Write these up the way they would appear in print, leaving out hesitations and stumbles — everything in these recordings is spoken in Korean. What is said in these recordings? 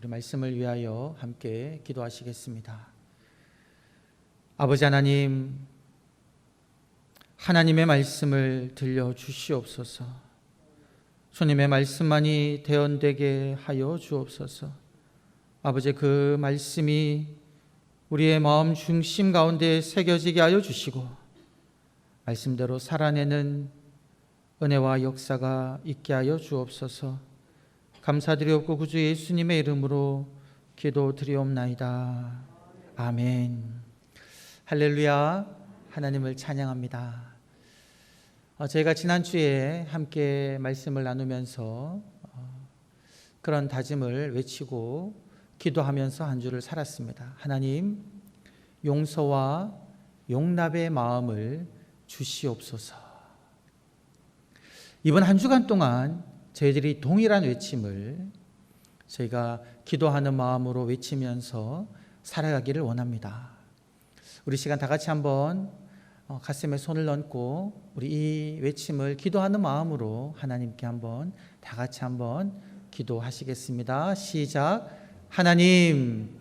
우리 말씀을 위하여 함께 기도하시겠습니다. 아버지 하나님, 하나님의 말씀을 들려주시옵소서. 주님의 말씀만이 대언되게 하여 주옵소서. 아버지, 그 말씀이 우리의 마음 중심 가운데 새겨지게 하여 주시고 말씀대로 살아내는 은혜와 역사가 있게 하여 주옵소서. 감사드리옵고 구주 예수님의 이름으로 기도드리옵나이다. 아멘. 할렐루야. 하나님을 찬양합니다. 저희가 지난주에 함께 말씀을 나누면서 그런 다짐을 외치고 기도하면서 한 주를 살았습니다. 하나님, 용서와 용납의 마음을 주시옵소서. 이번 한 주간 동안 저희들이 동일한 외침을 저희가 기도하는 마음으로 외치면서 살아가기를 원합니다. 우리 시간 다 같이 한번 가슴에 손을 얹고 우리 이 외침을 기도하는 마음으로 하나님께 한번 다 같이 한번 기도하시겠습니다. 시작. 하나님,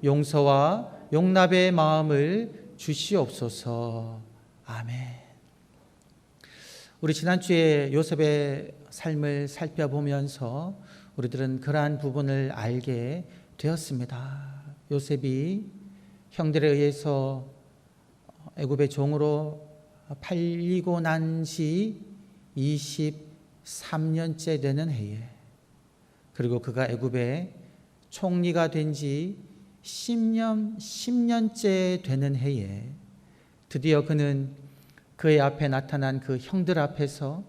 용서와 용납의 마음을 주시옵소서. 아멘. 우리 지난주에 요셉의 삶을 살펴보면서 우리들은 그러한 부분을 알게 되었습니다. 요셉이 형들에 의해서 애굽의 종으로 팔리고 난 지 23년째 되는 해에, 그리고 그가 애굽의 총리가 된 지 10년째 되는 해에 드디어 그는 그의 앞에 나타난 그 형들 앞에서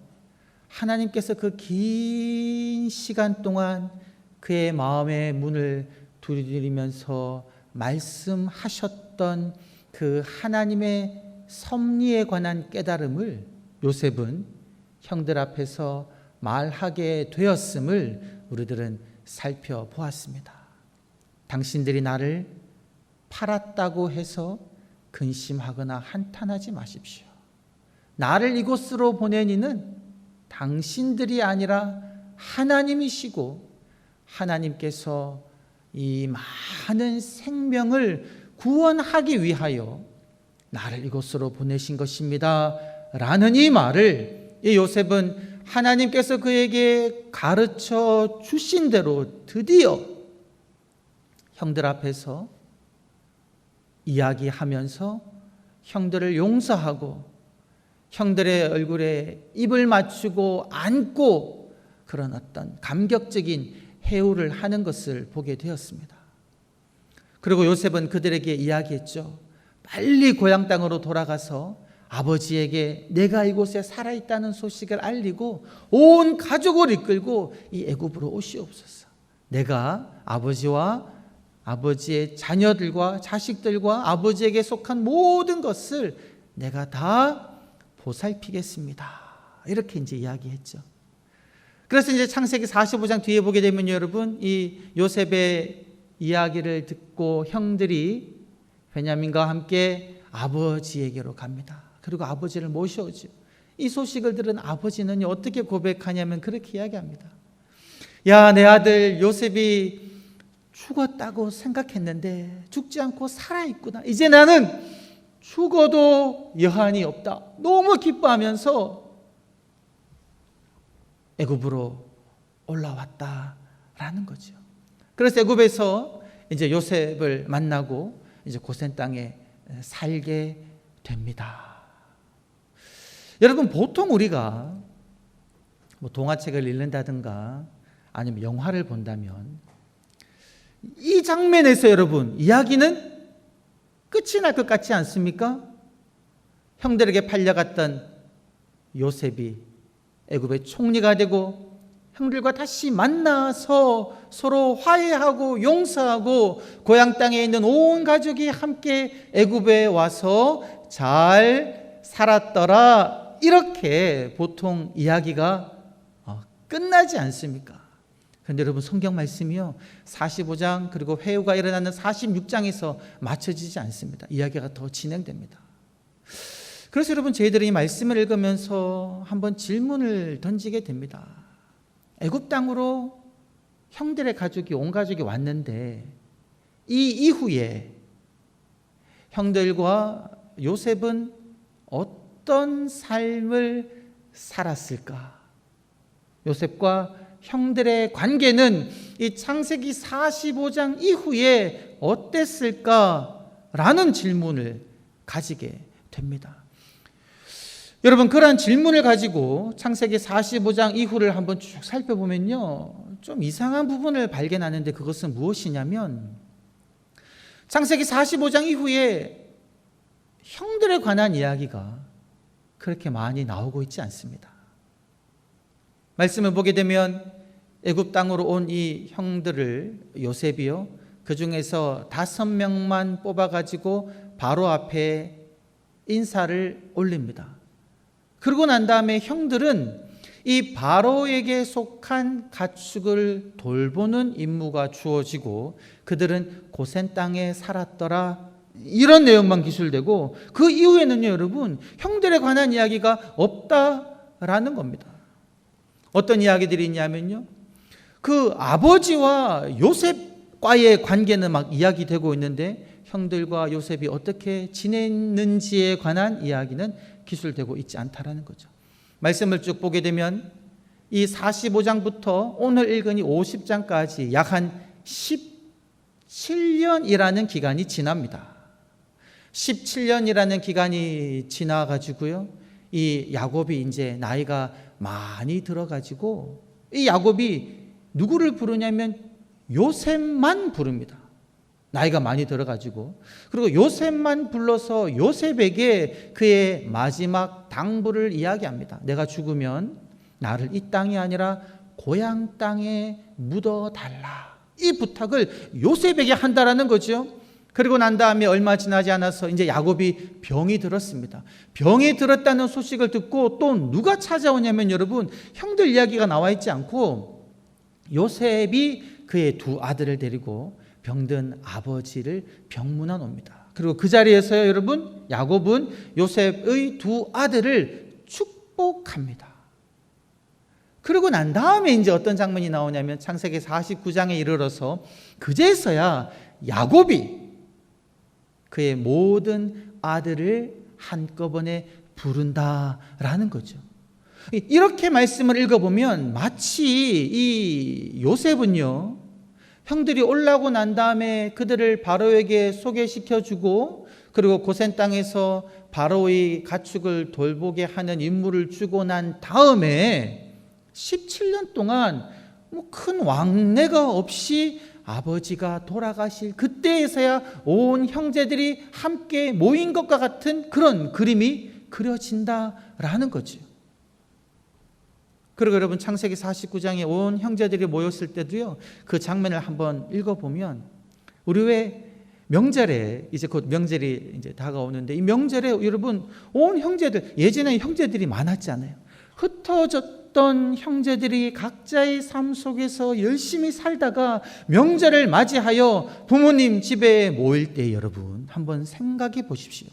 하나님께서 그 긴 시간 동안 그의 마음의 문을 두드리면서 말씀하셨던 그 하나님의 섭리에 관한 깨달음을 요셉은 형들 앞에서 말하게 되었음을 우리들은 살펴보았습니다. 당신들이 나를 팔았다고 해서 근심하거나 한탄하지 마십시오. 나를 이곳으로 보낸 이는 당신들이 아니라 하나님이시고 하나님께서 이 많은 생명을 구원하기 위하여 나를 이곳으로 보내신 것입니다 라는 이 말을 이 요셉은 하나님께서 그에게 가르쳐 주신 대로 드디어 형들 앞에서 이야기하면서 형들을 용서하고 형들의 얼굴에 입을 맞추고 안고 그런 어떤 감격적인 해우를 하는 것을 보게 되었습니다. 그리고 요셉은 그들에게 이야기했죠. 빨리 고향 땅으로 돌아가서 아버지에게 내가 이곳에 살아있다는 소식을 알리고 온 가족을 이끌고 이 애굽으로 오시옵소서. 내가 아버지와 아버지의 자녀들과 자식들과 아버지에게 속한 모든 것을 내가 다 보살피겠습니다. 이렇게 이제 이야기했죠. 그래서 이제 창세기 45장 뒤에 보게 되면 여러분, 이 요셉의 이야기를 듣고 형들이 베냐민과 함께 아버지에게로 갑니다. 그리고 아버지를 모셔오죠. 이 소식을 들은 아버지는 어떻게 고백하냐면 그렇게 이야기합니다. 야, 내 아들 요셉이 죽었다고 생각했는데 죽지 않고 살아있구나. 이제 나는 죽어도 여한이 없다. 너무 기뻐하면서 애굽으로 올라왔다라는 거죠. 그래서 애굽에서 이제 요셉을 만나고 이제 고센 땅에 살게 됩니다. 여러분, 보통 우리가 뭐 동화책을 읽는다든가 아니면 영화를 본다면 이 장면에서 여러분 이야기는 끝이 날 것 같지 않습니까? 형들에게 팔려갔던 요셉이 애굽의 총리가 되고 형들과 다시 만나서 서로 화해하고 용서하고 고향 땅에 있는 온 가족이 함께 애굽에 와서 잘 살았더라. 이렇게 보통 이야기가 끝나지 않습니까? 그런데 여러분, 성경 말씀이요 45장 그리고 회유가 일어나는 46장에서 맞춰지지 않습니다. 이야기가 더 진행됩니다. 그래서 여러분, 저희들이 이 말씀을 읽으면서 한번 질문을 던지게 됩니다. 애굽 땅으로 형들의 가족이 온 가족이 왔는데 이 이후에 형들과 요셉은 어떤 삶을 살았을까? 요셉과 형들의 관계는 이 창세기 45장 이후에 어땠을까라는 질문을 가지게 됩니다. 여러분, 그러한 질문을 가지고 창세기 45장 이후를 한번 쭉 살펴보면요, 좀 이상한 부분을 발견하는데, 그것은 무엇이냐면 창세기 45장 이후에 형들에 관한 이야기가 그렇게 많이 나오고 있지 않습니다. 말씀을 보게 되면 애굽 땅으로 온 이 형들을 요셉이요, 그 중에서 5명만 뽑아가지고 바로 앞에 인사를 올립니다. 그러고 난 다음에 형들은 이 바로에게 속한 가축을 돌보는 임무가 주어지고 그들은 고센 땅에 살았더라, 이런 내용만 기술되고 그 이후에는요, 여러분, 형들에 관한 이야기가 없다라는 겁니다. 어떤 이야기들이 있냐면요, 그 아버지와 요셉과의 관계는 막 이야기되고 있는데 형들과 요셉이 어떻게 지냈는지에 관한 이야기는 기술되고 있지 않다라는 거죠. 말씀을 쭉 보게 되면 이 45장부터 오늘 읽은 이 50장까지 약 한 17년이라는 기간이 지납니다. 17년이라는 기간이 지나가지고요, 이 야곱이 이제 나이가 많이 들어가지고 이 야곱이 누구를 부르냐면 요셉만 부릅니다. 나이가 많이 들어가지고. 그리고 요셉만 불러서 요셉에게 그의 마지막 당부를 이야기합니다. 내가 죽으면 나를 이 땅이 아니라 고향 땅에 묻어달라, 이 부탁을 요셉에게 한다라는 거죠. 그리고 난 다음에 얼마 지나지 않아서 이제 야곱이 병이 들었습니다. 병이 들었다는 소식을 듣고 또 누가 찾아오냐면, 여러분, 형들 이야기가 나와 있지 않고 요셉이 그의 2 아들을 데리고 병든 아버지를 병문안 옵니다. 그리고 그 자리에서요, 여러분, 야곱은 요셉의 2 아들을 축복합니다. 그리고 난 다음에 이제 어떤 장면이 나오냐면 창세기 49장에 이르러서 그제서야 야곱이 그의 모든 아들을 한꺼번에 부른다라는 거죠. 이렇게 말씀을 읽어보면 마치 이 요셉은요, 형들이 올라오고 난 다음에 그들을 바로에게 소개시켜주고 그리고 고센 땅에서 바로의 가축을 돌보게 하는 임무를 주고 난 다음에 17년 동안 뭐 큰 왕래가 없이 아버지가 돌아가실 그때에서야 온 형제들이 함께 모인 것과 같은 그런 그림이 그려진다라는 거죠. 그리고 여러분, 창세기 49장에 온 형제들이 모였을 때도요, 그 장면을 한번 읽어보면 우리 왜 명절에 이제 곧 명절이 이제 다가오는데 이 명절에 여러분 온 형제들, 예전에 형제들이 많았잖아요. 흩어졌던 형제들이 각자의 삶 속에서 열심히 살다가 명절을 맞이하여 부모님 집에 모일 때 여러분 한번 생각해 보십시오.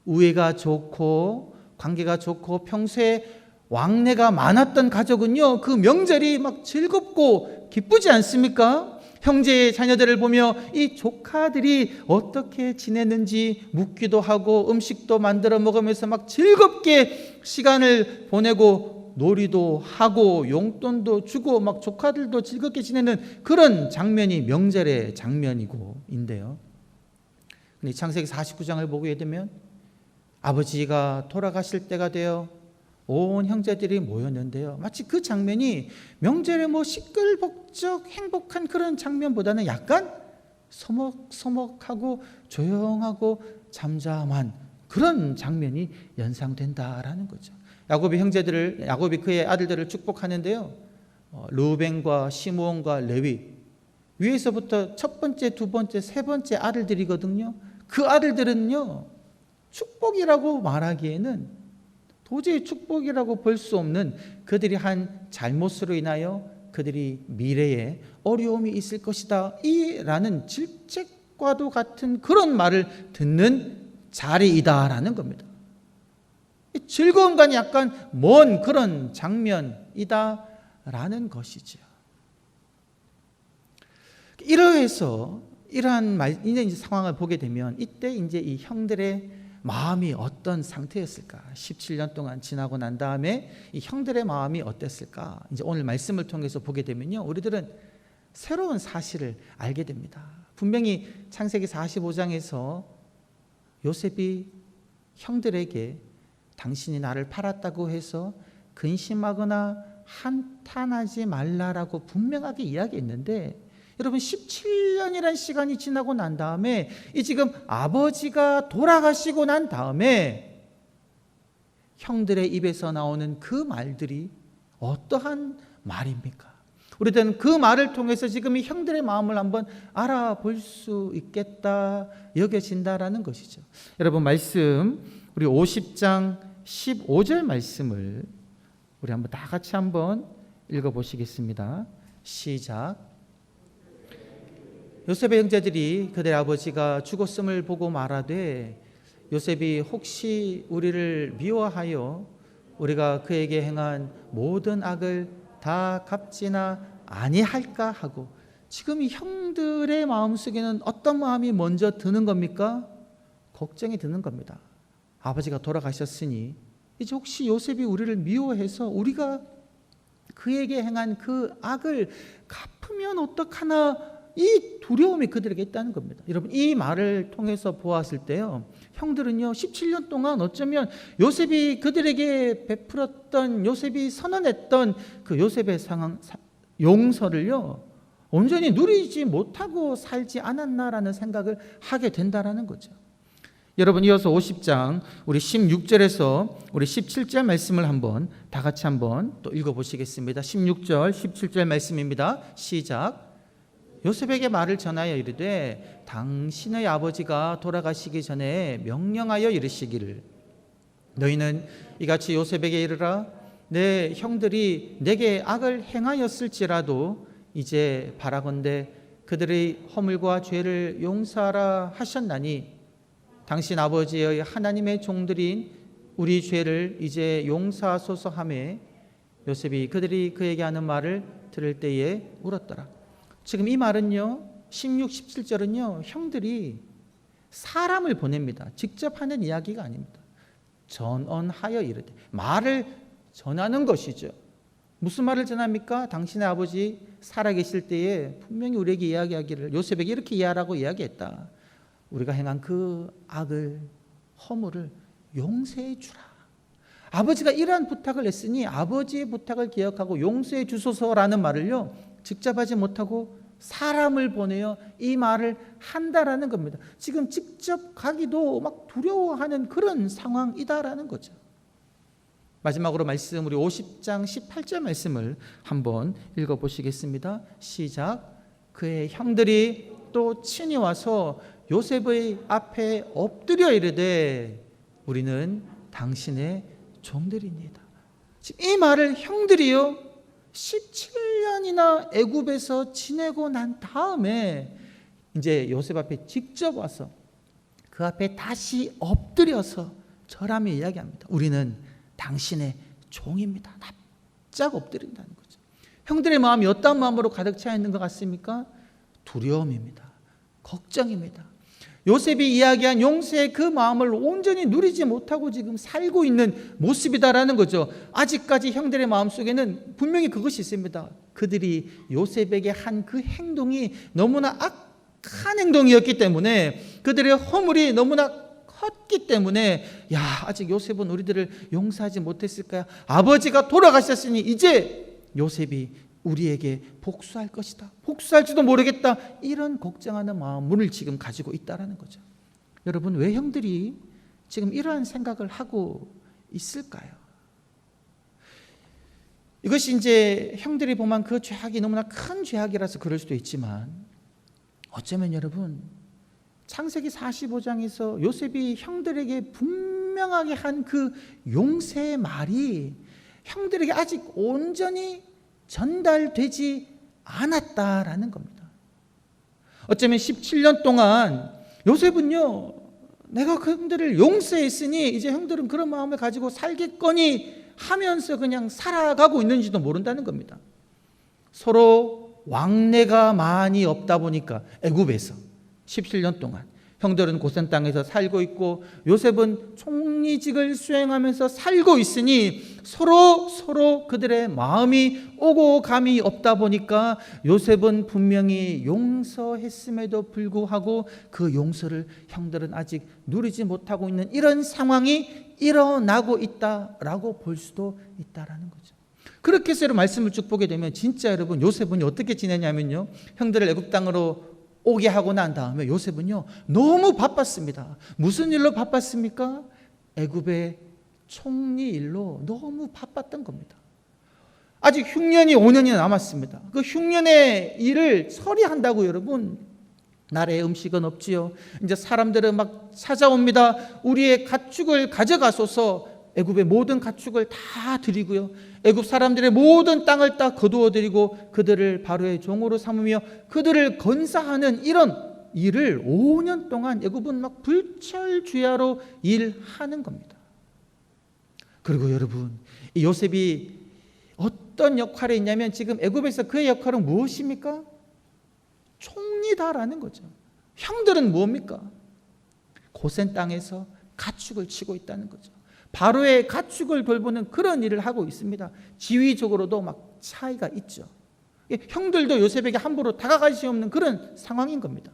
우애가 좋고 관계가 좋고 평소에 왕래가 많았던 가족은요, 그 명절이 막 즐겁고 기쁘지 않습니까? 형제의 자녀들을 보며 이 조카들이 어떻게 지내는지 묻기도 하고 음식도 만들어 먹으면서 막 즐겁게 시간을 보내고 놀이도 하고 용돈도 주고 막 조카들도 즐겁게 지내는 그런 장면이 명절의 장면이고인데요. 근데 창세기 49장을 보게 되면 아버지가 돌아가실 때가 되어 온 형제들이 모였는데요, 마치 그 장면이 명절에 뭐 시끌벅적 행복한 그런 장면보다는 약간 서먹서먹하고 조용하고 잠잠한 그런 장면이 연상된다라는 거죠. 야곱이 그의 아들들을 축복하는데요, 르우벤과 시므온과 레위, 위에서부터 첫 번째, 두 번째, 세 번째 아들들이거든요. 그 아들들은요, 축복이라고 말하기에는 도저히 축복이라고 볼 수 없는 그들이 한 잘못으로 인하여 그들이 미래에 어려움이 있을 것이다 라는 질책과도 같은 그런 말을 듣는 자리이다라는 겁니다. 즐거움과는 약간 먼 그런 장면이다라는 것이죠. 이러해서 이러한 이제 상황을 보게 되면 이때 이제 이 형들의 마음이 어떤 상태였을까? 17년 동안 지나고 난 다음에 이 형들의 마음이 어땠을까? 이제 오늘 말씀을 통해서 보게 되면요, 우리들은 새로운 사실을 알게 됩니다. 분명히 창세기 45장에서 요셉이 형들에게 당신이 나를 팔았다고 해서 근심하거나 한탄하지 말라라고 분명하게 이야기했는데, 여러분 17년이라는 시간이 지나고 난 다음에 이 지금 아버지가 돌아가시고 난 다음에 형들의 입에서 나오는 그 말들이 어떠한 말입니까? 우리들은 그 말을 통해서 지금 이 형들의 마음을 한번 알아볼 수 있겠다 여겨진다라는 것이죠. 여러분 말씀 우리 50장 15절 말씀을 우리 한번 다 같이 한번 읽어보시겠습니다. 시작. 요셉의 형제들이 그들의 아버지가 죽었음을 보고 말하되 요셉이 혹시 우리를 미워하여 우리가 그에게 행한 모든 악을 다 갚지나 아니할까 하고, 지금 이 형들의 마음속에는 어떤 마음이 먼저 드는 겁니까? 걱정이 드는 겁니다. 아버지가 돌아가셨으니 이제 혹시 요셉이 우리를 미워해서 우리가 그에게 행한 그 악을 갚으면 어떡하나, 이 두려움이 그들에게 있다는 겁니다. 여러분 이 말을 통해서 보았을 때요, 형들은요 17년 동안 어쩌면 요셉이 그들에게 베풀었던, 요셉이 선언했던 그 요셉의 용서를요 온전히 누리지 못하고 살지 않았나라는 생각을 하게 된다라는 거죠. 여러분 이어서 50장 우리 16절에서 우리 17절 말씀을 한번 다 같이 한번 또 읽어보시겠습니다. 16절 17절 말씀입니다. 시작. 요셉에게 말을 전하여 이르되 당신의 아버지가 돌아가시기 전에 명령하여 이르시기를 너희는 이같이 요셉에게 이르라 내 형들이 내게 악을 행하였을지라도 이제 바라건대 그들의 허물과 죄를 용서하라 하셨나니 당신 아버지의 하나님의 종들인 우리 죄를 이제 용서하소서 하매 요셉이 그들이 그에게 하는 말을 들을 때에 울었더라. 지금 이 말은요 16, 17절은요 형들이 사람을 보냅니다. 직접 하는 이야기가 아닙니다. 전언하여 이르되, 말을 전하는 것이죠. 무슨 말을 전합니까? 당신의 아버지 살아계실 때에 분명히 우리에게 이야기하기를, 요셉에게 이렇게 이해하라고 이야기했다. 우리가 행한 그 악을, 허물을 용서해 주라. 아버지가 이러한 부탁을 했으니 아버지의 부탁을 기억하고 용서해 주소서라는 말을요 직접 하지 못하고 사람을 보내어 이 말을 한다라는 겁니다. 지금 직접 가기도 막 두려워하는 그런 상황이다라는 거죠. 마지막으로 말씀 우리 50장 18절 말씀을 한번 읽어보시겠습니다. 시작. 그의 형들이 또 친히 와서 요셉의 앞에 엎드려 이르되 우리는 당신의 종들입니다. 지금 이 말을 형들이요 17년이나 애굽에서 지내고 난 다음에 이제 요셉 앞에 직접 와서 그 앞에 다시 엎드려서 절하며 이야기합니다. 우리는 당신의 종입니다. 납작 엎드린다는 거죠. 형들의 마음이 어떤 마음으로 가득 차 있는 것 같습니까? 두려움입니다. 걱정입니다. 요셉이 이야기한 용서의 그 마음을 온전히 누리지 못하고 지금 살고 있는 모습이다라는 거죠. 아직까지 형들의 마음속에는 분명히 그것이 있습니다. 그들이 요셉에게 한 그 행동이 너무나 악한 행동이었기 때문에, 그들의 허물이 너무나 컸기 때문에 야 아직 요셉은 우리들을 용서하지 못했을까요? 아버지가 돌아가셨으니 이제 요셉이 우리에게 복수할 것이다, 복수할지도 모르겠다, 이런 걱정하는 마음을 지금 가지고 있다는 거죠. 여러분 왜 형들이 지금 이러한 생각을 하고 있을까요? 이것이 이제 형들이 보면 그 죄악이 너무나 큰 죄악이라서 그럴 수도 있지만, 어쩌면 여러분 창세기 45장에서 요셉이 형들에게 분명하게 한 그 용서의 말이 형들에게 아직 온전히 전달되지 않았다라는 겁니다. 어쩌면 17년 동안 요셉은요 내가 그 형들을 용서했으니 이제 형들은 그런 마음을 가지고 살겠거니 하면서 그냥 살아가고 있는지도 모른다는 겁니다. 서로 왕래가 많이 없다 보니까 애굽에서 17년 동안 형들은 고센 땅에서 살고 있고 요셉은 총리직을 수행하면서 살고 있으니 서로 그들의 마음이 오고 감이 없다 보니까 요셉은 분명히 용서했음에도 불구하고 그 용서를 형들은 아직 누리지 못하고 있는 이런 상황이 일어나고 있다라고 볼 수도 있다라는 거죠. 그렇게 해서 말씀을 쭉 보게 되면 진짜 여러분 요셉은 어떻게 지내냐면요, 형들을 애굽 땅으로 오게 하고 난 다음에 요셉은요 너무 바빴습니다. 무슨 일로 바빴습니까? 애굽의 총리 일로 너무 바빴던 겁니다. 아직 흉년이 5년이 남았습니다. 그 흉년의 일을 처리한다고 여러분, 나라에 음식은 없지요. 이제 사람들은 막 찾아옵니다. 우리의 가축을 가져가소서. 애굽의 모든 가축을 다 드리고요, 애굽 사람들의 모든 땅을 다 거두어 드리고 그들을 바로의 종으로 삼으며 그들을 건사하는 이런 일을 5년 동안 애굽은 막 불철주야로 일하는 겁니다. 그리고 여러분, 이 요셉이 어떤 역할이 있냐면 지금 애굽에서 그의 역할은 무엇입니까? 총리다라는 거죠. 형들은 뭡니까? 고센 땅에서 가축을 치고 있다는 거죠. 바로의 가축을 돌보는 그런 일을 하고 있습니다. 지위적으로도 막 차이가 있죠. 형들도 요셉에게 함부로 다가갈 수 없는 그런 상황인 겁니다.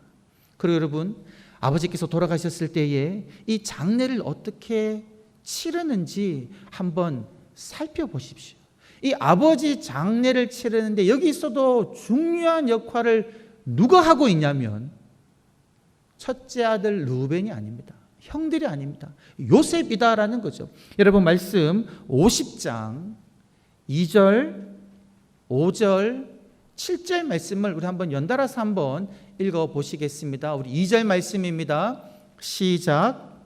그리고 여러분, 아버지께서 돌아가셨을 때에 이 장례를 어떻게 치르는지 한번 살펴보십시오. 이 아버지 장례를 치르는데 여기서도 중요한 역할을 누가 하고 있냐면 첫째 아들 루벤이 아닙니다. 형들이 아닙니다. 요셉이다라는 거죠. 여러분 말씀 50장 2절, 5절, 7절 말씀을 우리 한번 연달아서 한번 읽어보시겠습니다. 우리 2절 말씀입니다. 시작.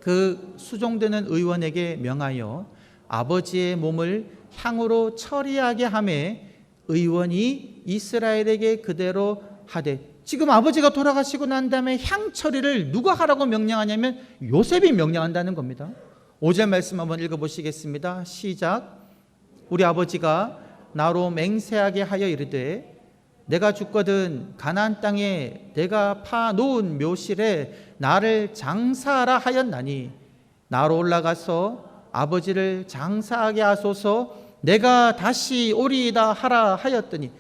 그 수종되는 의원에게 명하여 아버지의 몸을 향으로 처리하게 하매 의원이 이스라엘에게 그대로 하되, 지금 아버지가 돌아가시고 난 다음에 향 처리를 누가 하라고 명령하냐면 요셉이 명령한다는 겁니다. 5절 말씀 한번 읽어보시겠습니다. 시작. 우리 아버지가 나로 맹세하게 하여 이르되 내가 죽거든 가나안 땅에 내가 파 놓은 묘실에 나를 장사하라 하였나니 나로 올라가서 아버지를 장사하게 하소서. 내가 다시 오리이다 하라 하였더니,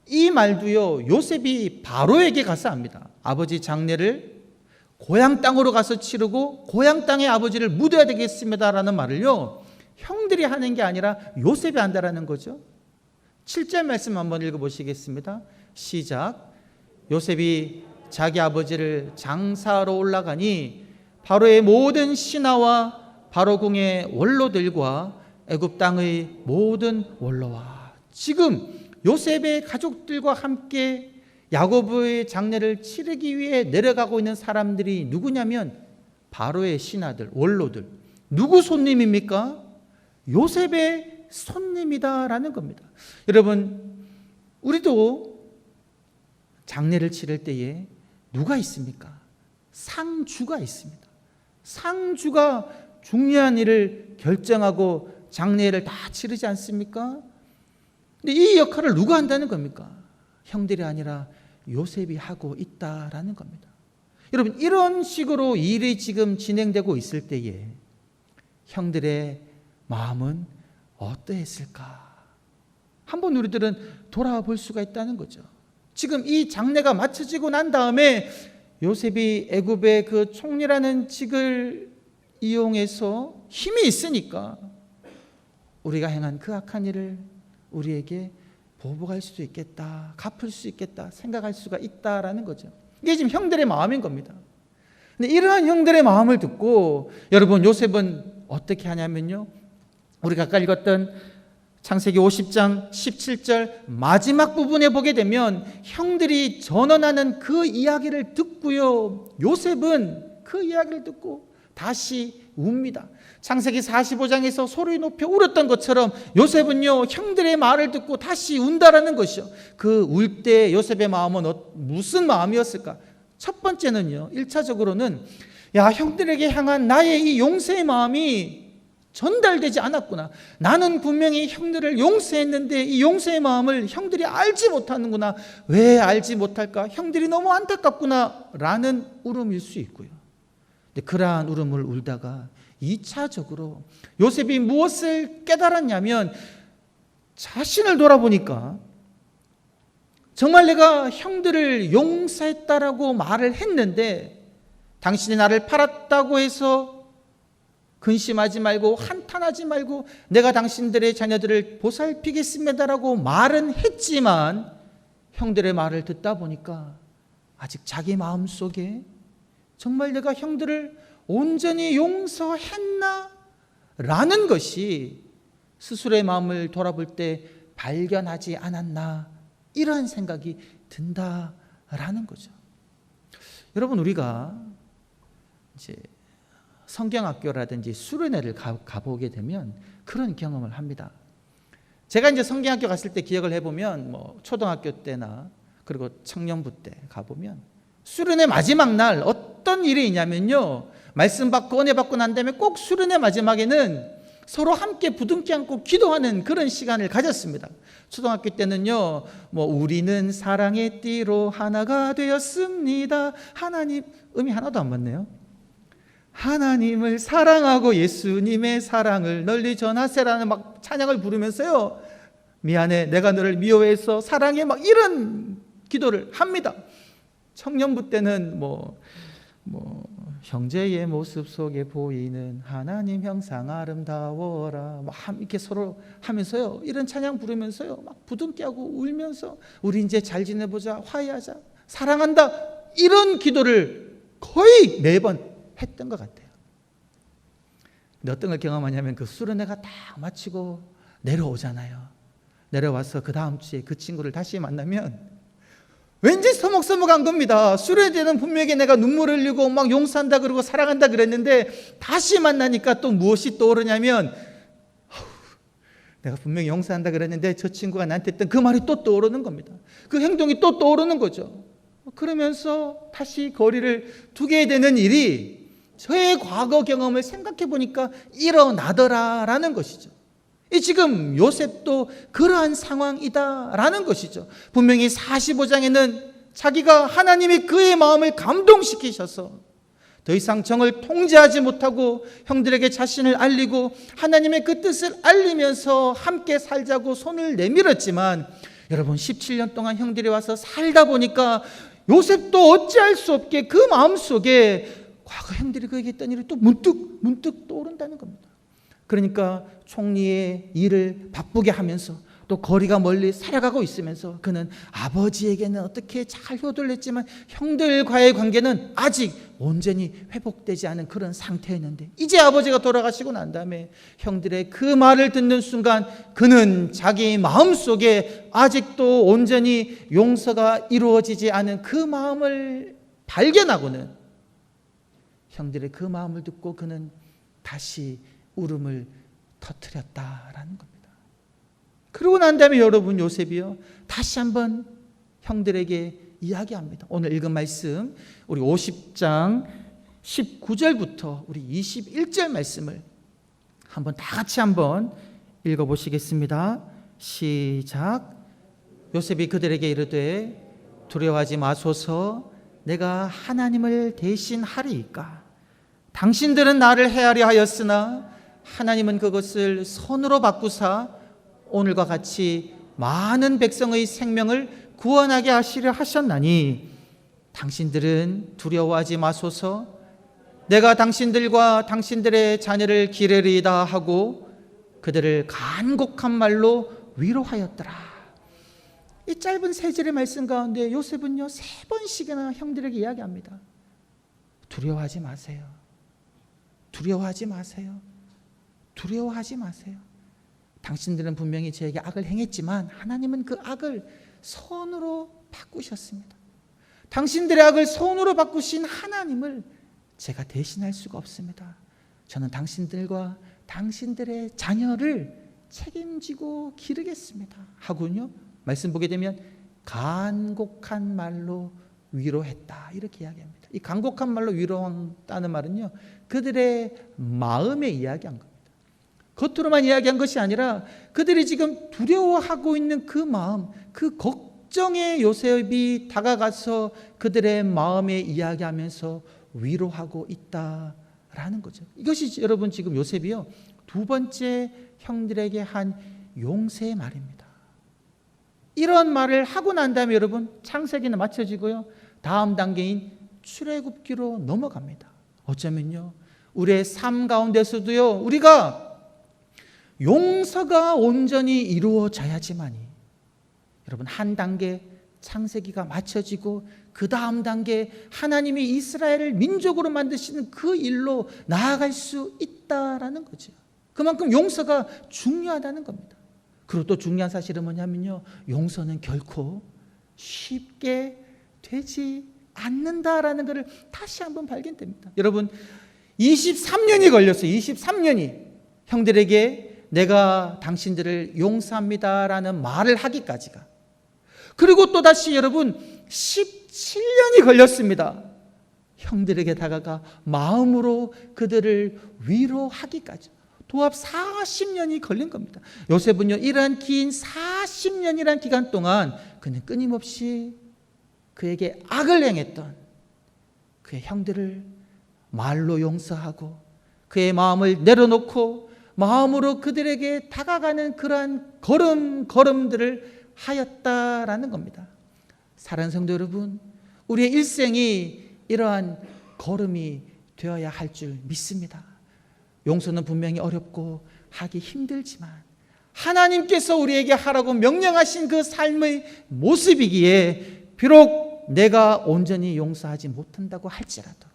이 말도요 요셉이 바로에게 가서 합니다. 아버지 장례를 고향 땅으로 가서 치르고 고향 땅에 아버지를 묻어야 되겠습니다라는 말을요 형들이 하는 게 아니라 요셉이 한다라는 거죠. 7절 말씀 한번 읽어보시겠습니다. 시작. 요셉이 자기 아버지를 장사하러 올라가니 바로의 모든 신하와 바로궁의 원로들과 애굽 땅의 모든 원로와, 지금 요셉의 가족들과 함께 야곱의 장례를 치르기 위해 내려가고 있는 사람들이 누구냐면 바로의 신하들, 원로들. 누구 손님입니까? 요셉의 손님이다라는 겁니다. 여러분, 우리도 장례를 치를 때에 누가 있습니까? 상주가 있습니다. 상주가 중요한 일을 결정하고 장례를 다 치르지 않습니까? 근데 이 역할을 누가 한다는 겁니까? 형들이 아니라 요셉이 하고 있다라는 겁니다. 여러분, 이런 식으로 일이 지금 진행되고 있을 때에 형들의 마음은 어떠했을까? 한번 우리들은 돌아볼 수가 있다는 거죠. 지금 이 장례가 마쳐지고 난 다음에 요셉이 애굽의 그 총리라는 직을 이용해서 힘이 있으니까 우리가 행한 그 악한 일을 우리에게 보복할 수도 있겠다, 갚을 수 있겠다 생각할 수가 있다라는 거죠. 이게 지금 형들의 마음인 겁니다. 근데 이러한 형들의 마음을 듣고 여러분, 요셉은 어떻게 하냐면요, 우리가 아까 읽었던 창세기 50장 17절 마지막 부분에 보게 되면 형들이 전언하는 그 이야기를 듣고요, 요셉은 그 이야기를 듣고 다시 웁니다. 창세기 45장에서 소리 높여 울었던 것처럼 요셉은요 형들의 말을 듣고 다시 운다라는 것이요. 그 울 때 요셉의 마음은 무슨 마음이었을까? 첫 번째는요, 1차적으로는 야, 형들에게 향한 나의 이 용서의 마음이 전달되지 않았구나. 나는 분명히 형들을 용서했는데 이 용서의 마음을 형들이 알지 못하는구나. 왜 알지 못할까? 형들이 너무 안타깝구나 라는 울음일 수 있고요. 근데 그러한 울음을 울다가 2차적으로 요셉이 무엇을 깨달았냐면 자신을 돌아보니까 정말 내가 형들을 용서했다라고 말을 했는데 당신이 나를 팔았다고 해서 근심하지 말고 한탄하지 말고 내가 당신들의 자녀들을 보살피겠습니다라고 말은 했지만 형들의 말을 듣다 보니까 아직 자기 마음속에 정말 내가 형들을 온전히 용서했나? 라는 것이 스스로의 마음을 돌아볼 때 발견하지 않았나? 이러한 생각이 든다라는 거죠. 여러분, 우리가 이제 성경학교라든지 수련회를 가보게 되면 그런 경험을 합니다. 제가 이제 성경학교 갔을 때 기억을 해보면 뭐 초등학교 때나 그리고 청년부 때 가보면 수련회 마지막 날 어떤 일이 있냐면요, 말씀 받고 은혜 받고 난 다음에 꼭 수련회 마지막에는 서로 함께 부둥켜 안고 기도하는 그런 시간을 가졌습니다. 초등학교 때는요, 뭐 우리는 사랑의 띠로 하나가 되었습니다. 하나님, 음이 하나도 안 맞네요. 하나님을 사랑하고 예수님의 사랑을 널리 전하세라는 막 찬양을 부르면서요, 미안해, 내가 너를 미워해서 사랑해, 막 이런 기도를 합니다. 청년부 때는 뭐 형제의 모습 속에 보이는 하나님 형상 아름다워라, 막 이렇게 서로 하면서요, 이런 찬양 부르면서요, 막 부둥켜하고 울면서 우리 이제 잘 지내보자, 화해하자, 사랑한다, 이런 기도를 거의 매번 했던 것 같아요. 근데 어떤 걸 경험하냐면 그 수련회가 다 마치고 내려오잖아요. 내려와서 그 다음 주에 그 친구를 다시 만나면 왠지 서먹서먹한 겁니다. 수련회 때는 분명히 내가 눈물을 흘리고 막 용서한다 그러고 사랑한다 그랬는데 다시 만나니까 또 무엇이 떠오르냐면 내가 분명히 용서한다 그랬는데 저 친구가 나한테 했던 그 말이 또 떠오르는 겁니다. 그 행동이 또 떠오르는 거죠. 그러면서 다시 거리를 두게 되는 일이 저의 과거 경험을 생각해 보니까 일어나더라라는 것이죠. 이 지금 요셉도 그러한 상황이다라는 것이죠. 분명히 45장에는 자기가 하나님이 그의 마음을 감동시키셔서 더 이상 정을 통제하지 못하고 형들에게 자신을 알리고 하나님의 그 뜻을 알리면서 함께 살자고 손을 내밀었지만, 여러분 17년 동안 형들이 와서 살다 보니까 요셉도 어찌할 수 없게 그 마음속에 과거 형들이 그에게 했던 일이 또 문득 떠오른다는 겁니다. 그러니까 총리의 일을 바쁘게 하면서 또 거리가 멀리 살아가고 있으면서 그는 아버지에게는 어떻게 잘 효도를 했지만 형들과의 관계는 아직 온전히 회복되지 않은 그런 상태였는데, 이제 아버지가 돌아가시고 난 다음에 형들의 그 말을 듣는 순간 그는 자기 마음속에 아직도 온전히 용서가 이루어지지 않은 그 마음을 발견하고는 형들의 그 마음을 듣고 그는 다시 울음을 터뜨렸다라는 겁니다. 그러고 난 다음에 여러분, 요셉이요 다시 한번 형들에게 이야기합니다. 오늘 읽은 말씀 우리 50장 19절부터 우리 21절 말씀을 한번 다 같이 한번 읽어보시겠습니다. 시작. 요셉이 그들에게 이르되 두려워하지 마소서, 내가 하나님을 대신하리이까. 당신들은 나를 해하려 하였으나 하나님은 그것을 선으로 바꾸사 오늘과 같이 많은 백성의 생명을 구원하게 하시려 하셨나니, 당신들은 두려워하지 마소서, 내가 당신들과 당신들의 자녀를 기르리이다 하고 그들을 간곡한 말로 위로하였더라. 이 짧은 세 절의 말씀 가운데 요셉은요 3번씩이나 형들에게 이야기합니다. 두려워하지 마세요. 두려워하지 마세요. 두려워하지 마세요. 당신들은 분명히 저에게 악을 행했지만 하나님은 그 악을 선으로 바꾸셨습니다. 당신들의 악을 선으로 바꾸신 하나님을 제가 대신할 수가 없습니다. 저는 당신들과 당신들의 자녀를 책임지고 기르겠습니다 하군요. 말씀 보게 되면 간곡한 말로 위로했다 이렇게 이야기합니다. 이 간곡한 말로 위로한다는 말은요 그들의 마음에 이야기한 겁니다. 겉으로만 이야기한 것이 아니라 그들이 지금 두려워하고 있는 그 마음, 그 걱정에 요셉이 다가가서 그들의 마음에 이야기하면서 위로하고 있다라는 거죠. 이것이 여러분 지금 요셉이요, 두 번째 형들에게 한 용서의 말입니다. 이런 말을 하고 난 다음에 여러분 창세기는 마쳐지고요, 다음 단계인 출애굽기로 넘어갑니다. 어쩌면요, 우리의 삶 가운데서도요, 우리가 용서가 온전히 이루어져야지만이 여러분 한 단계 창세기가 마쳐지고 그 다음 단계 하나님이 이스라엘을 민족으로 만드시는 그 일로 나아갈 수 있다라는 거죠. 그만큼 용서가 중요하다는 겁니다. 그리고 또 중요한 사실은 뭐냐면요, 용서는 결코 쉽게 되지 않는다라는 것을 다시 한번 발견됩니다. 여러분 23년이 걸렸어요. 23년이 형들에게 내가 당신들을 용서합니다라는 말을 하기까지가. 그리고 또다시 여러분 17년이 걸렸습니다. 형들에게 다가가 마음으로 그들을 위로하기까지. 도합 40년이 걸린 겁니다. 요셉은요, 이러한 긴 40년이란 기간 동안 그는 끊임없이 그에게 악을 행했던 그의 형들을 말로 용서하고 그의 마음을 내려놓고 마음으로 그들에게 다가가는 그러한 걸음들을 하였다라는 겁니다. 사랑하는 성도 여러분, 우리의 일생이 이러한 걸음이 되어야 할 줄 믿습니다. 용서는 분명히 어렵고 하기 힘들지만 하나님께서 우리에게 하라고 명령하신 그 삶의 모습이기에 비록 내가 온전히 용서하지 못한다고 할지라도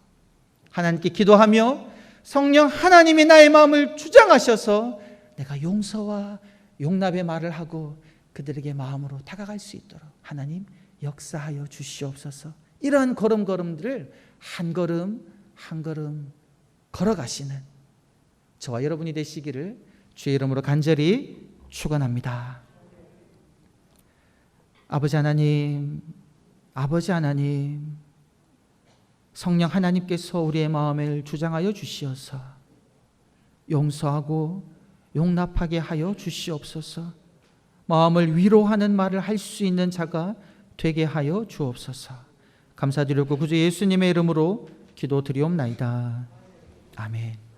하나님께 기도하며 성령 하나님이 나의 마음을 주장하셔서 내가 용서와 용납의 말을 하고 그들에게 마음으로 다가갈 수 있도록 하나님 역사하여 주시옵소서. 이러한 걸음들을 한 걸음 한 걸음 걸어가시는 저와 여러분이 되시기를 주의 이름으로 간절히 축원합니다. 아버지 하나님, 성령 하나님께서 우리의 마음을 주장하여 주시어서 용서하고 용납하게 하여 주시옵소서. 마음을 위로하는 말을 할 수 있는 자가 되게 하여 주옵소서. 감사드리고 구주 예수님의 이름으로 기도드리옵나이다. 아멘.